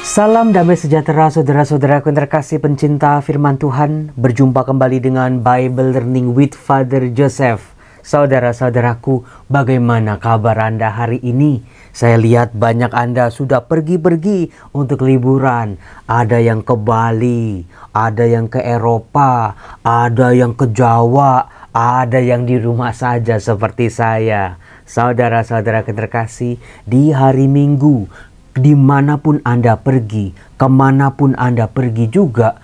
Salam damai sejahtera saudara-saudaraku yang terkasih pencinta firman Tuhan. Berjumpa kembali dengan Bible Learning with Father Joseph. Saudara-saudaraku, bagaimana kabar Anda hari ini? Saya lihat banyak Anda sudah pergi-pergi untuk liburan. Ada yang ke Bali, ada yang ke Eropa, ada yang ke Jawa, ada yang di rumah saja seperti saya. Saudara-saudara yang terkasih, di hari Minggu, dimanapun Anda pergi, kemanapun Anda pergi juga,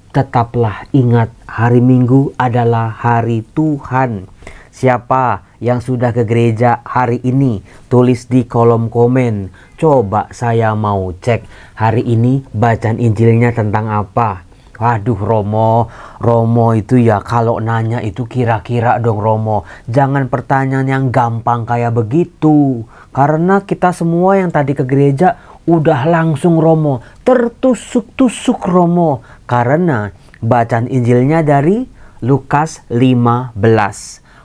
tetaplah ingat hari Minggu adalah hari Tuhan. Siapa yang sudah ke gereja hari ini? Tulis di kolom komen. Coba saya mau cek hari ini bacaan Injilnya tentang apa. Waduh Romo itu ya kalau nanya itu kira-kira dong Romo. Jangan pertanyaan yang gampang kayak begitu. Karena kita semua yang tadi ke gereja udah langsung Romo. Tertusuk-tusuk Romo. Karena bacaan Injilnya dari Lukas 15.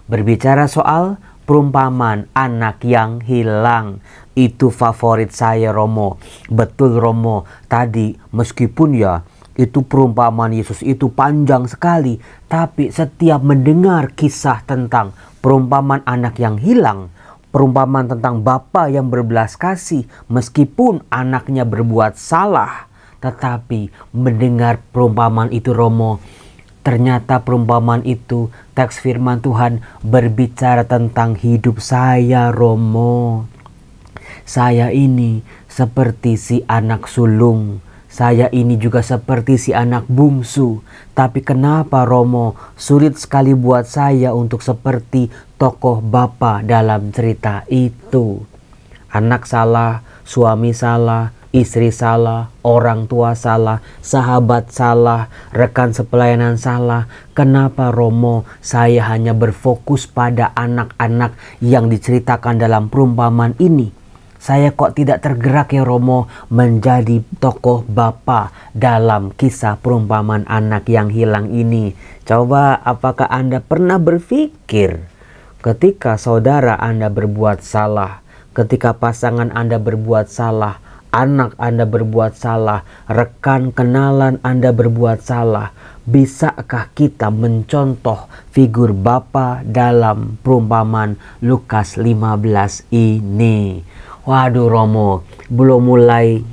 Berbicara soal perumpamaan anak yang hilang. Itu favorit saya Romo. Betul Romo. Tadi meskipun ya itu perumpamaan Yesus itu panjang sekali. Tapi setiap mendengar kisah tentang perumpamaan anak yang hilang, perumpamaan tentang bapa yang berbelas kasih, meskipun anaknya berbuat salah, tetapi mendengar perumpamaan itu Romo, ternyata perumpamaan itu, teks firman Tuhan berbicara tentang hidup saya Romo. Saya ini seperti si anak sulung. Saya ini juga seperti si anak bungsu. Tapi kenapa Romo sulit sekali buat saya untuk seperti tokoh bapa dalam cerita itu? Anak salah, suami salah, istri salah, orang tua salah, sahabat salah, rekan sepelayanan salah. Kenapa Romo saya hanya berfokus pada anak-anak yang diceritakan dalam perumpamaan ini? Saya kok tidak tergerak ya Romo menjadi tokoh bapa dalam kisah perumpamaan anak yang hilang ini. Coba apakah Anda pernah berpikir ketika saudara Anda berbuat salah, ketika pasangan Anda berbuat salah, anak Anda berbuat salah, rekan kenalan Anda berbuat salah, bisakah kita mencontoh figur bapa dalam perumpamaan Lukas 15 ini? Waduh Romo, belum mulai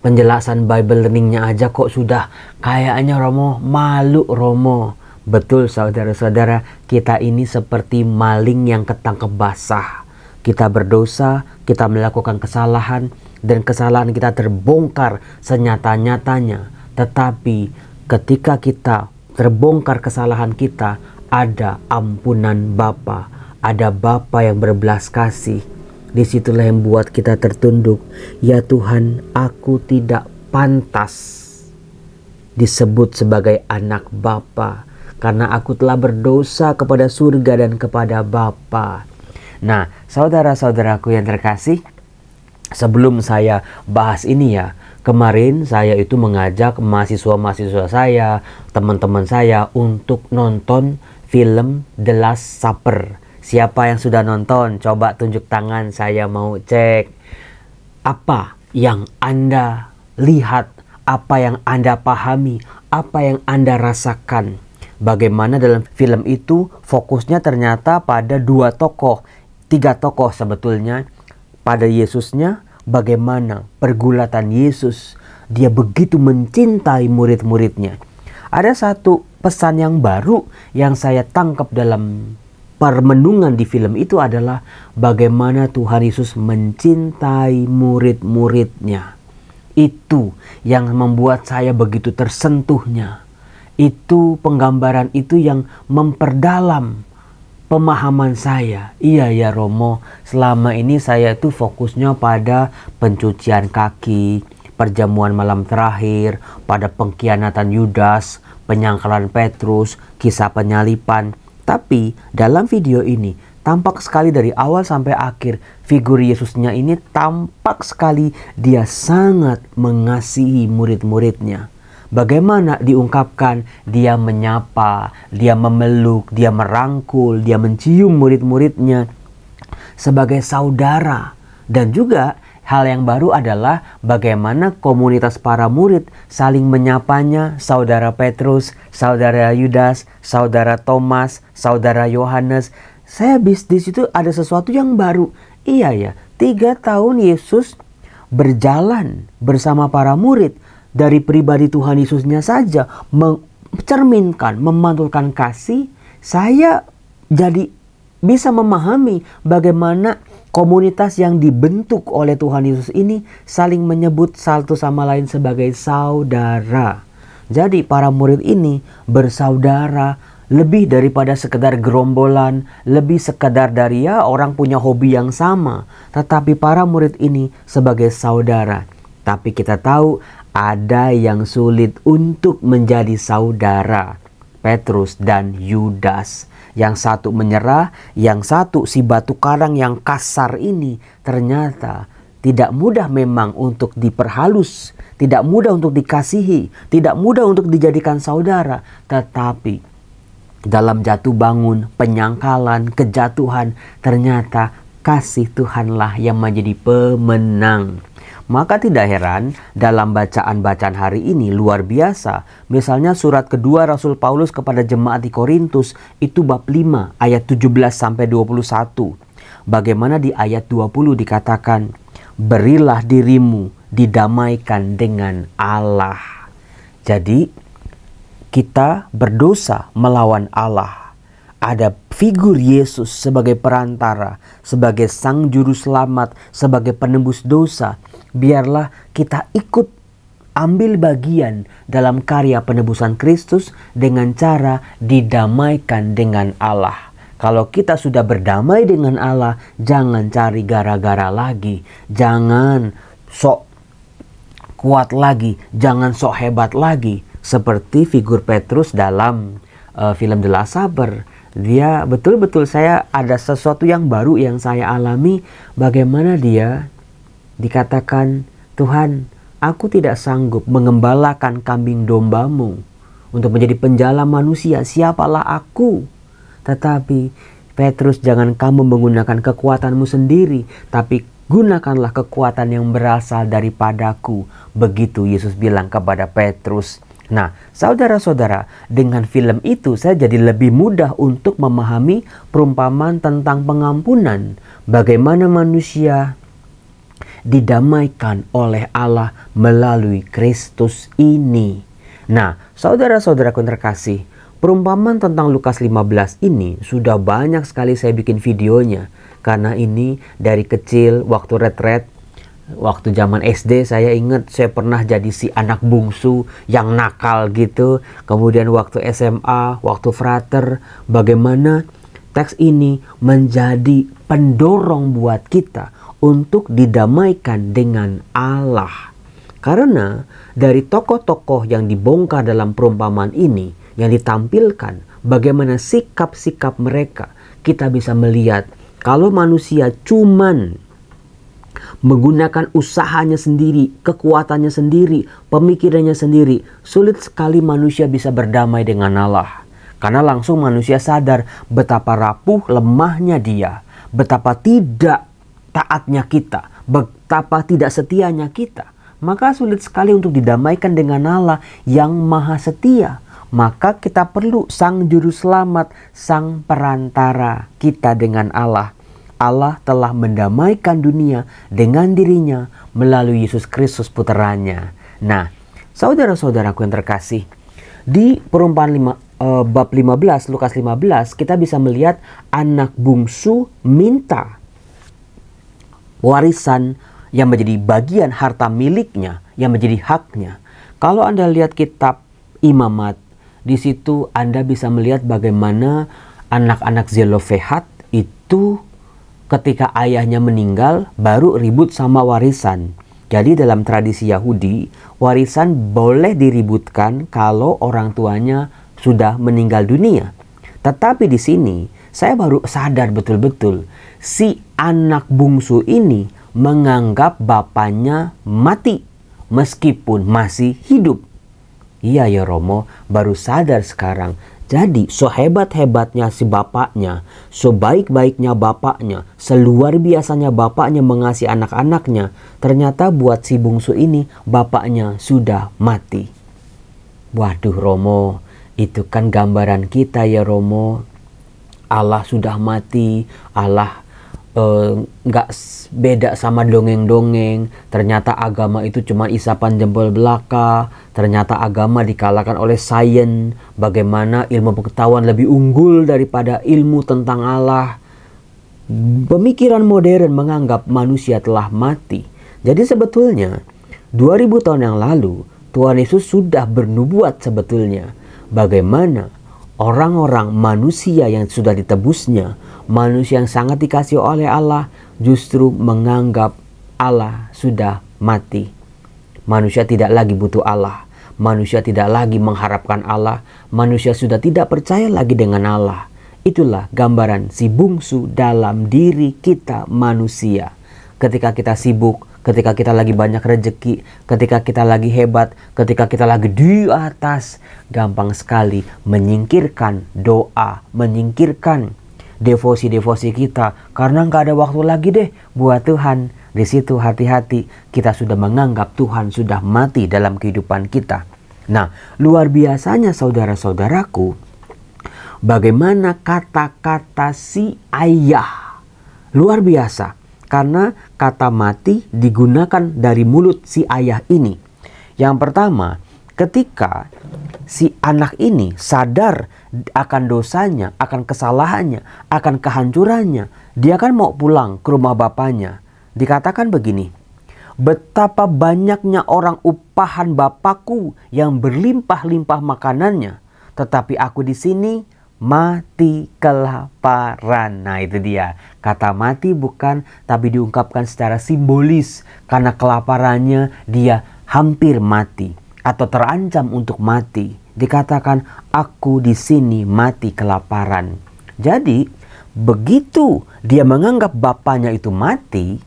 penjelasan Bible learningnya aja kok sudah kayaknya Romo malu Romo. Betul saudara-saudara, kita ini seperti maling yang ketangkep basah. Kita berdosa, kita melakukan kesalahan, dan kesalahan kita terbongkar senyata-nyatanya. Tetapi ketika kita terbongkar kesalahan kita, ada ampunan Bapa, ada Bapa yang berbelas kasih. Disitulah yang buat kita tertunduk. Ya Tuhan, aku tidak pantas disebut sebagai anak Bapa, karena aku telah berdosa kepada surga dan kepada Bapa. Nah, saudara-saudaraku yang terkasih, sebelum saya bahas ini ya, kemarin saya itu mengajak mahasiswa-mahasiswa saya, teman-teman saya untuk nonton film The Last Supper. Siapa yang sudah nonton? Coba tunjuk tangan, saya mau cek. Apa yang Anda lihat? Apa yang Anda pahami? Apa yang Anda rasakan? Bagaimana dalam film itu fokusnya ternyata pada tiga tokoh sebetulnya. Pada Yesusnya, bagaimana pergulatan Yesus. Dia begitu mencintai murid-muridnya. Ada satu pesan yang baru yang saya tangkap dalam permenungan di film itu adalah bagaimana Tuhan Yesus mencintai murid-muridnya. Itu yang membuat saya begitu tersentuhnya. Itu penggambaran itu yang memperdalam pemahaman saya. Iya ya Romo, selama ini saya itu fokusnya pada pencucian kaki, perjamuan malam terakhir, pada pengkhianatan Yudas, penyangkalan Petrus, kisah penyalipan. Tapi dalam video ini tampak sekali dari awal sampai akhir figur Yesusnya ini tampak sekali dia sangat mengasihi murid-muridnya. Bagaimana diungkapkan? Dia menyapa, dia memeluk, dia merangkul, dia mencium murid-muridnya sebagai saudara. Dan juga hal yang baru adalah bagaimana komunitas para murid saling menyapanya, saudara Petrus, saudara Yudas, saudara Thomas, saudara Yohanes. Saya habis di situ ada sesuatu yang baru. Iya ya, 3 tahun Yesus berjalan bersama para murid. Dari pribadi Tuhan Yesusnya saja mencerminkan, memantulkan kasih. Saya jadi bisa memahami bagaimana komunitas yang dibentuk oleh Tuhan Yesus ini saling menyebut satu sama lain sebagai saudara. Jadi para murid ini bersaudara, lebih daripada sekedar gerombolan, lebih sekedar dari orang punya hobi yang sama. Tetapi para murid ini sebagai saudara. Tapi kita tahu ada yang sulit untuk menjadi saudara. Petrus dan Yudas. Yang satu menyerah, yang satu si batu karang yang kasar ini ternyata tidak mudah memang untuk diperhalus, tidak mudah untuk dikasihi, tidak mudah untuk dijadikan saudara. Tetapi dalam jatuh bangun, penyangkalan, kejatuhan, ternyata kasih Tuhanlah yang menjadi pemenang. Maka tidak heran dalam bacaan-bacaan hari ini luar biasa. Misalnya surat kedua Rasul Paulus kepada jemaat di Korintus itu bab 5 ayat 17 sampai 21. Bagaimana di ayat 20 dikatakan, berilah dirimu didamaikan dengan Allah. Jadi kita berdosa melawan Allah. Ada figur Yesus sebagai perantara, sebagai sang juru selamat, sebagai penembus dosa. Biarlah kita ikut ambil bagian dalam karya penebusan Kristus dengan cara didamaikan dengan Allah. Kalau kita sudah berdamai dengan Allah, jangan cari gara-gara lagi. Jangan sok kuat lagi, jangan sok hebat lagi. Seperti figur Petrus dalam film The Last Supper. Dia betul-betul saya ada sesuatu yang baru yang saya alami. Bagaimana dia dikatakan, Tuhan, aku tidak sanggup mengembalakan kambing dombamu untuk menjadi penjala manusia. Siapalah aku? Tetapi Petrus, jangan kamu menggunakan kekuatanmu sendiri, tapi gunakanlah kekuatan yang berasal daripadaku. Begitu Yesus bilang kepada Petrus. Nah, saudara-saudara, dengan film itu saya jadi lebih mudah untuk memahami perumpamaan tentang pengampunan. Bagaimana manusia didamaikan oleh Allah melalui Kristus ini. Nah, saudara-saudaraku yang terkasih, perumpamaan tentang Lukas 15 ini sudah banyak sekali saya bikin videonya. Karena ini dari kecil waktu retret, waktu zaman SD saya ingat saya pernah jadi si anak bungsu yang nakal gitu. Kemudian waktu SMA, waktu frater, bagaimana teks ini menjadi pendorong buat kita untuk didamaikan dengan Allah. Karena dari tokoh-tokoh yang dibongkar dalam perumpamaan ini, yang ditampilkan bagaimana sikap-sikap mereka, kita bisa melihat kalau manusia cuman menggunakan usahanya sendiri, kekuatannya sendiri, pemikirannya sendiri, sulit sekali manusia bisa berdamai dengan Allah. Karena langsung manusia sadar betapa rapuh, lemahnya dia, betapa tidak taatnya kita, betapa tidak setianya kita. Maka sulit sekali untuk didamaikan dengan Allah yang maha setia. Maka kita perlu sang juru selamat, sang perantara kita dengan Allah. Allah telah mendamaikan dunia dengan dirinya melalui Yesus Kristus putranya. Nah, saudara-saudaraku yang terkasih, di perumpamaan bab 15, Lukas 15, kita bisa melihat anak bungsu minta warisan yang menjadi bagian harta miliknya, yang menjadi haknya. Kalau Anda lihat kitab Imamat, di situ Anda bisa melihat bagaimana anak-anak Zelofehad itu ketika ayahnya meninggal baru ribut sama warisan. Jadi dalam tradisi Yahudi, warisan boleh diributkan kalau orang tuanya sudah meninggal dunia. Tetapi di sini saya baru sadar betul-betul si anak bungsu ini menganggap bapaknya mati meskipun masih hidup. Iya ya Romo, baru sadar sekarang. Jadi sehebat-hebatnya si bapaknya, sebaik-baiknya bapaknya, seluar biasanya bapaknya mengasihi anak-anaknya, ternyata buat si bungsu ini bapaknya sudah mati. Waduh Romo, itu kan gambaran kita ya Romo. Allah sudah mati, Allah nggak beda sama dongeng-dongeng. Ternyata agama itu cuma isapan jempol belaka. Ternyata agama dikalahkan oleh sains. Bagaimana ilmu pengetahuan lebih unggul daripada ilmu tentang Allah. Pemikiran modern menganggap manusia telah mati. Jadi sebetulnya 2000 tahun yang lalu Tuhan Yesus sudah bernubuat sebetulnya bagaimana orang-orang manusia yang sudah ditebusnya, manusia yang sangat dikasihi oleh Allah, justru menganggap Allah sudah mati. Manusia tidak lagi butuh Allah. Manusia tidak lagi mengharapkan Allah. Manusia sudah tidak percaya lagi dengan Allah. Itulah gambaran si bungsu dalam diri kita manusia. Ketika kita sibuk, ketika kita lagi banyak rezeki, ketika kita lagi hebat, ketika kita lagi di atas, gampang sekali menyingkirkan doa, menyingkirkan devosi-devosi kita karena nggak ada waktu lagi deh buat Tuhan. Di situ hati-hati, kita sudah menganggap Tuhan sudah mati dalam kehidupan kita. Nah, luar biasanya saudara-saudaraku, bagaimana kata-kata si ayah. Luar biasa. Karena kata mati digunakan dari mulut si ayah ini. Yang pertama, ketika si anak ini sadar akan dosanya, akan kesalahannya, akan kehancurannya, dia kan mau pulang ke rumah bapaknya. Dikatakan begini, betapa banyaknya orang upahan bapakku yang berlimpah-limpah makanannya, tetapi aku di sini mati kelaparan. Nah itu dia. Kata mati bukan, tapi diungkapkan secara simbolis. Karena kelaparannya dia hampir mati. Atau terancam untuk mati. Dikatakan aku di sini mati kelaparan. Jadi begitu dia menganggap bapaknya itu mati,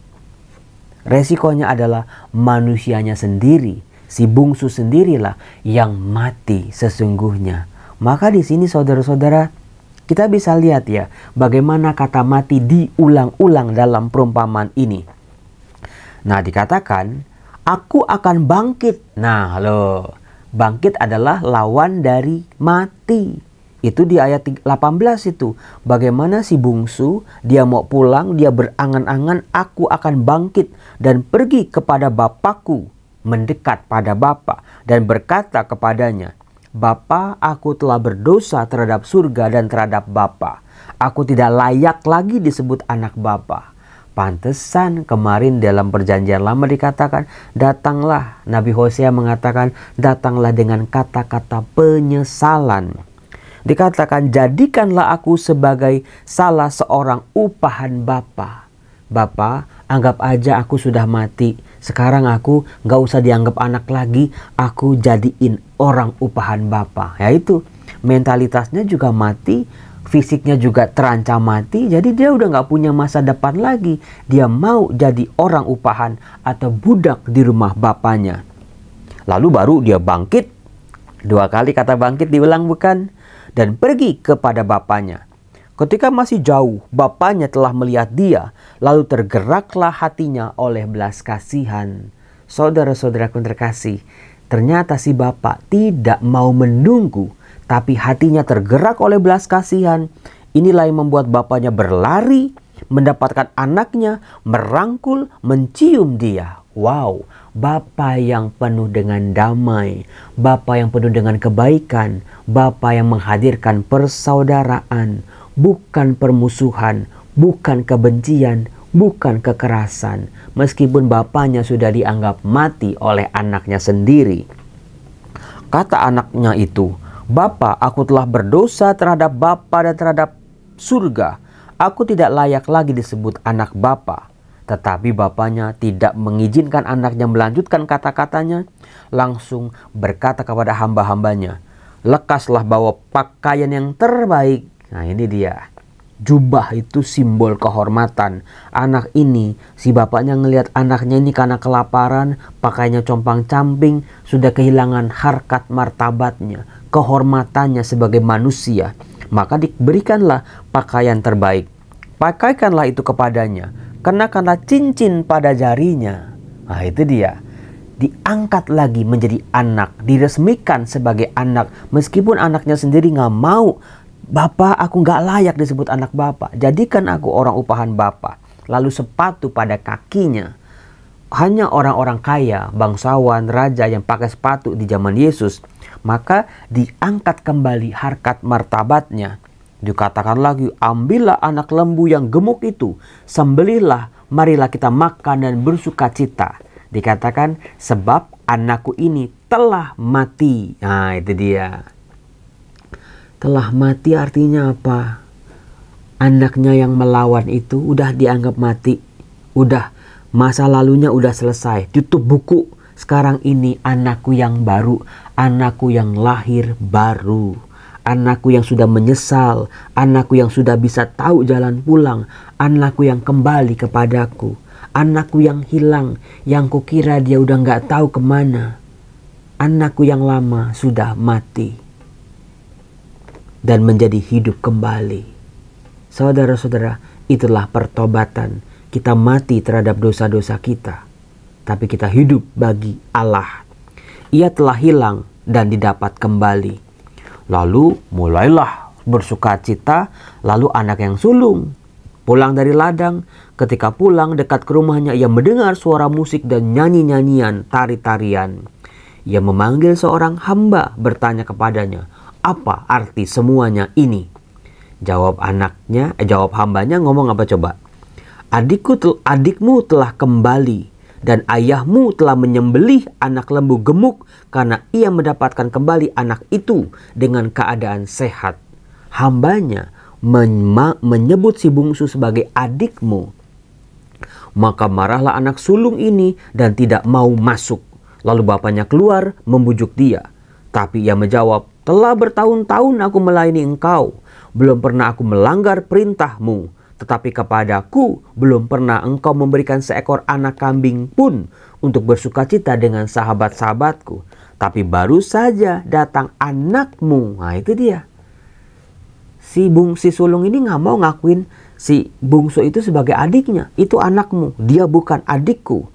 resikonya adalah manusianya sendiri. Si bungsu sendirilah yang mati sesungguhnya. Maka di sini saudara-saudara, kita bisa lihat ya bagaimana kata mati diulang-ulang dalam perumpamaan ini. Nah, dikatakan aku akan bangkit. Nah, bangkit adalah lawan dari mati. Itu di ayat 18 itu. Bagaimana si bungsu, dia mau pulang, dia berangan-angan aku akan bangkit dan pergi kepada bapakku, mendekat pada bapa dan berkata kepadanya, Bapa, aku telah berdosa terhadap surga dan terhadap Bapa. Aku tidak layak lagi disebut anak Bapa. Pantesan kemarin dalam perjanjian lama dikatakan, datanglah. Nabi Hosea mengatakan, datanglah dengan kata-kata penyesalan. Dikatakan, jadikanlah aku sebagai salah seorang upahan Bapa. Bapa, anggap aja aku sudah mati. Sekarang aku gak usah dianggap anak lagi. Aku jadiin orang upahan Bapa. Ya itu, mentalitasnya juga mati. Fisiknya juga terancam mati. Jadi dia udah gak punya masa depan lagi. Dia mau jadi orang upahan atau budak di rumah bapaknya. Lalu baru dia bangkit. 2 kali kata bangkit diulang bukan? Dan pergi kepada bapaknya. Ketika masih jauh, bapaknya telah melihat dia, lalu tergeraklah hatinya oleh belas kasihan. Saudara-saudaraku terkasih, ternyata si bapak tidak mau menunggu, tapi hatinya tergerak oleh belas kasihan. Inilah yang membuat bapaknya berlari, mendapatkan anaknya, merangkul, mencium dia. Wow, Bapa yang penuh dengan damai, Bapa yang penuh dengan kebaikan, Bapa yang menghadirkan persaudaraan, bukan permusuhan, bukan kebencian, bukan kekerasan. Meskipun bapaknya sudah dianggap mati oleh anaknya sendiri. Kata anaknya itu, Bapa, aku telah berdosa terhadap Bapa dan terhadap surga. Aku tidak layak lagi disebut anak Bapa. Tetapi bapaknya tidak mengizinkan anaknya melanjutkan kata-katanya. Langsung berkata kepada hamba-hambanya, lekaslah bawa pakaian yang terbaik. Nah ini dia. Jubah itu simbol kehormatan. Anak ini, si bapaknya ngelihat anaknya ini karena kelaparan, pakainya compang-camping, sudah kehilangan harkat martabatnya, kehormatannya sebagai manusia, maka diberikanlah pakaian terbaik. Pakaikanlah itu kepadanya, kenakanlah cincin pada jarinya. Nah itu dia, diangkat lagi menjadi anak, diresmikan sebagai anak. Meskipun anaknya sendiri gak mau, "Bapak, aku gak layak disebut anak Bapak, jadikan aku orang upahan Bapak." Lalu sepatu pada kakinya. Hanya orang-orang kaya, bangsawan, raja yang pakai sepatu di zaman Yesus. Maka diangkat kembali harkat martabatnya. Dikatakan lagi, "Ambillah anak lembu yang gemuk itu, sembelihlah, marilah kita makan dan bersuka cita." Dikatakan, sebab anakku ini telah mati. Nah itu dia. Telah mati artinya apa? Anaknya yang melawan itu udah dianggap mati. Udah, masa lalunya udah selesai. Tutup buku. Sekarang ini anakku yang baru. Anakku yang lahir baru. Anakku yang sudah menyesal. Anakku yang sudah bisa tahu jalan pulang. Anakku yang kembali kepadaku. Anakku yang hilang. Yang kukira dia udah gak tahu kemana. Anakku yang lama sudah mati. Dan menjadi hidup kembali. Saudara-saudara, itulah pertobatan. Kita mati terhadap dosa-dosa kita, tapi kita hidup bagi Allah. Ia telah hilang dan didapat kembali. Lalu mulailah bersuka cita. Lalu anak yang sulung pulang dari ladang. Ketika pulang dekat ke rumahnya, ia mendengar suara musik dan nyanyi-nyanyian, tari-tarian. Ia memanggil seorang hamba, bertanya kepadanya, "Apa arti semuanya ini?" Jawab hambanya ngomong apa coba? Adikmu telah kembali dan ayahmu telah menyembelih anak lembu gemuk karena ia mendapatkan kembali anak itu dengan keadaan sehat. Hambanya menyebut si bungsu sebagai adikmu. Maka marahlah anak sulung ini dan tidak mau masuk. Lalu bapaknya keluar membujuk dia. Tapi ia menjawab, "Telah bertahun-tahun aku melayani engkau. Belum pernah aku melanggar perintahmu. Tetapi kepadaku belum pernah engkau memberikan seekor anak kambing pun untuk bersukacita dengan sahabat-sahabatku. Tapi baru saja datang anakmu." Nah itu dia. Si sulung ini gak mau ngakuin si bungsu itu sebagai adiknya. Itu anakmu, dia bukan adikku.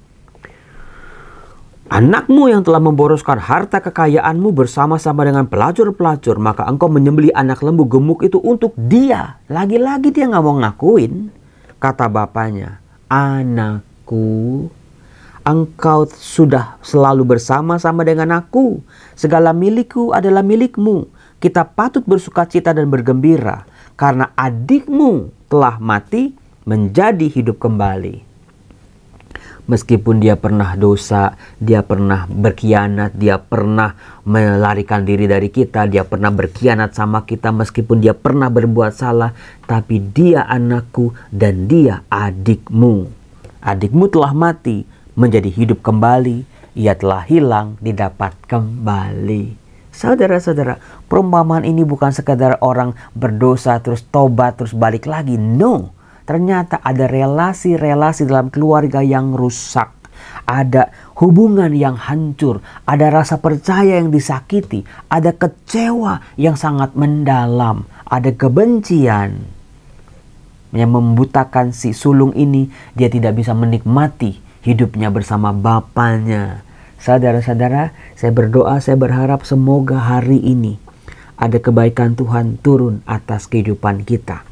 "Anakmu yang telah memboroskan harta kekayaanmu bersama-sama dengan pelacur-pelacur, maka engkau menyembelih anak lembu gemuk itu untuk dia." Lagi-lagi dia gak mau ngakuin. Kata bapaknya, "Anakku, engkau sudah selalu bersama-sama dengan aku. Segala milikku adalah milikmu. Kita patut bersukacita dan bergembira, karena adikmu telah mati menjadi hidup kembali." Meskipun dia pernah dosa, dia pernah berkhianat, dia pernah melarikan diri dari kita, dia pernah berkhianat sama kita, meskipun dia pernah berbuat salah, tapi dia anakku dan dia adikmu. Adikmu telah mati, menjadi hidup kembali. Ia telah hilang, didapat kembali. Saudara-saudara, perumpamaan ini bukan sekadar orang berdosa terus tobat terus balik lagi. No. Ternyata ada relasi-relasi dalam keluarga yang rusak. Ada hubungan yang hancur. Ada rasa percaya yang disakiti. Ada kecewa yang sangat mendalam. Ada kebencian yang membutakan si sulung ini. Dia tidak bisa menikmati hidupnya bersama bapaknya. Saudara-saudara, saya berdoa, saya berharap semoga hari ini ada kebaikan Tuhan turun atas kehidupan kita.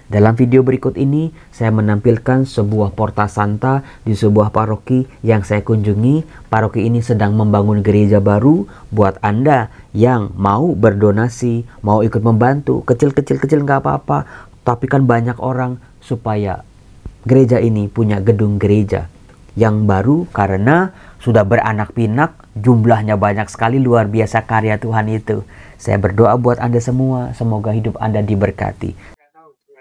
Dalam video berikut ini, saya menampilkan sebuah Porta Santa di sebuah paroki yang saya kunjungi. Paroki ini sedang membangun gereja baru. Buat Anda yang mau berdonasi, mau ikut membantu, kecil-kecil nggak apa-apa. Tapi kan banyak orang supaya gereja ini punya gedung gereja yang baru karena sudah beranak pinak, jumlahnya banyak sekali, luar biasa karya Tuhan itu. Saya berdoa buat Anda semua, semoga hidup Anda diberkati.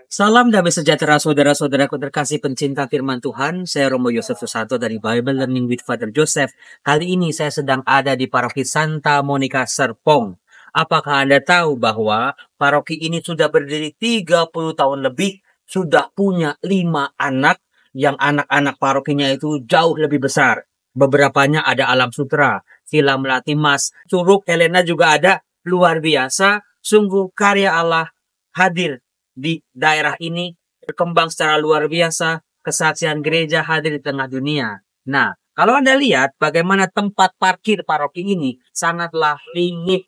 Salam damai sejahtera saudara-saudaraku terkasih pencinta firman Tuhan. Saya Romo Yosef Susanto dari Bible Learning with Father Joseph. Kali ini saya sedang ada di paroki Santa Monica Serpong. Apakah Anda tahu bahwa paroki ini sudah berdiri 30 tahun lebih, sudah punya 5 anak, yang anak-anak parokinya itu jauh lebih besar. Beberapanya ada Alam Sutra, Sila Melati Mas, Curug, Helena juga ada. luar biasa. Sungguh karya Allah hadir di daerah ini, berkembang secara luar biasa. Kesaksian gereja hadir di tengah dunia. Nah, kalau Anda lihat bagaimana tempat parkir paroki ini sangatlah ringit.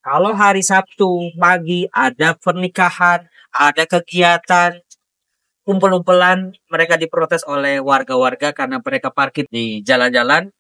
Kalau hari Sabtu pagi ada pernikahan, ada kegiatan, kumpul-kumpulan, mereka diprotes oleh warga-warga karena mereka parkir di jalan-jalan.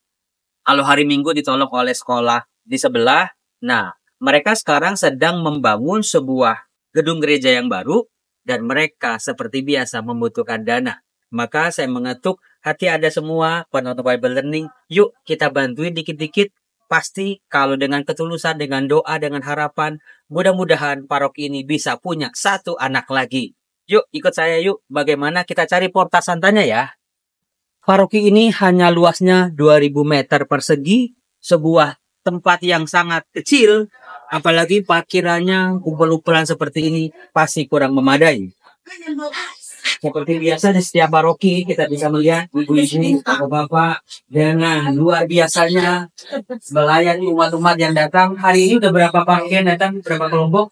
Kalau hari Minggu ditolong oleh sekolah di sebelah. Nah, mereka sekarang sedang membangun sebuah gedung gereja yang baru dan mereka seperti biasa membutuhkan dana. Maka saya mengetuk hati Anda semua, penonton Bible Learning, yuk kita bantuin dikit-dikit. Pasti kalau dengan ketulusan, dengan doa, dengan harapan, mudah-mudahan paroki ini bisa punya satu anak lagi. Yuk ikut saya yuk, bagaimana kita cari Porta Santanya ya. Paroki ini hanya luasnya 2000 meter persegi, sebuah tempat yang sangat kecil, apalagi parkirannya kumpul-kumpulan seperti ini pasti kurang memadai. Seperti biasa di setiap paroki kita bisa melihat ibu-ibu, bapak-bapak dengan luar biasanya melayani umat-umat yang datang. Hari ini udah berapa paroki yang datang, berapa kelompok?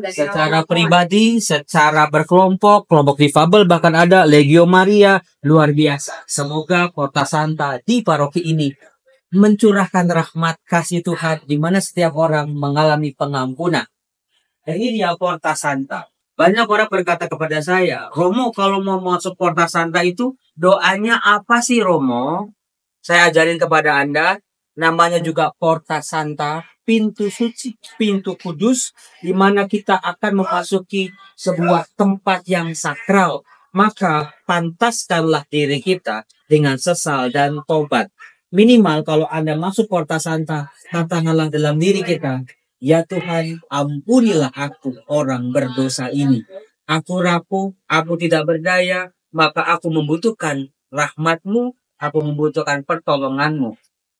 Secara pribadi, secara berkelompok, kelompok difabel, bahkan ada Legio Maria, luar biasa. Semoga Porta Santa di paroki ini mencurahkan rahmat kasih Tuhan di mana setiap orang mengalami pengampunan. Dan ini dia Porta Santa. Banyak orang berkata kepada saya, Romo kalau mau masuk Porta Santa itu doanya apa sih Romo? Saya ajarin kepada Anda, namanya juga Porta Santa, pintu suci, pintu kudus, di mana kita akan memasuki sebuah tempat yang sakral. Maka pantaskanlah diri kita dengan sesal dan tobat. Minimal kalau Anda masuk Porta Santa, katakanlah dalam diri kita, ya Tuhan, ampunilah aku orang berdosa ini. Aku rapuh, aku tidak berdaya, maka aku membutuhkan rahmat-Mu, aku membutuhkan pertolongan-Mu.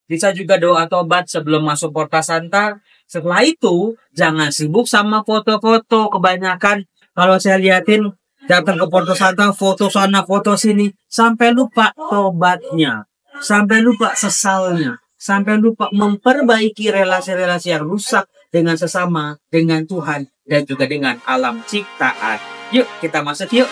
Bisa juga doa tobat sebelum masuk Porta Santa. Setelah itu, jangan sibuk sama foto-foto. Kebanyakan, kalau saya liatin, datang ke Porta Santa, foto sana, foto sini, sampai lupa tobatnya, sampai lupa sesalnya, sampai lupa memperbaiki relasi-relasi yang rusak dengan sesama, dengan Tuhan, dan juga dengan alam ciptaan. Yuk, kita masuk yuk.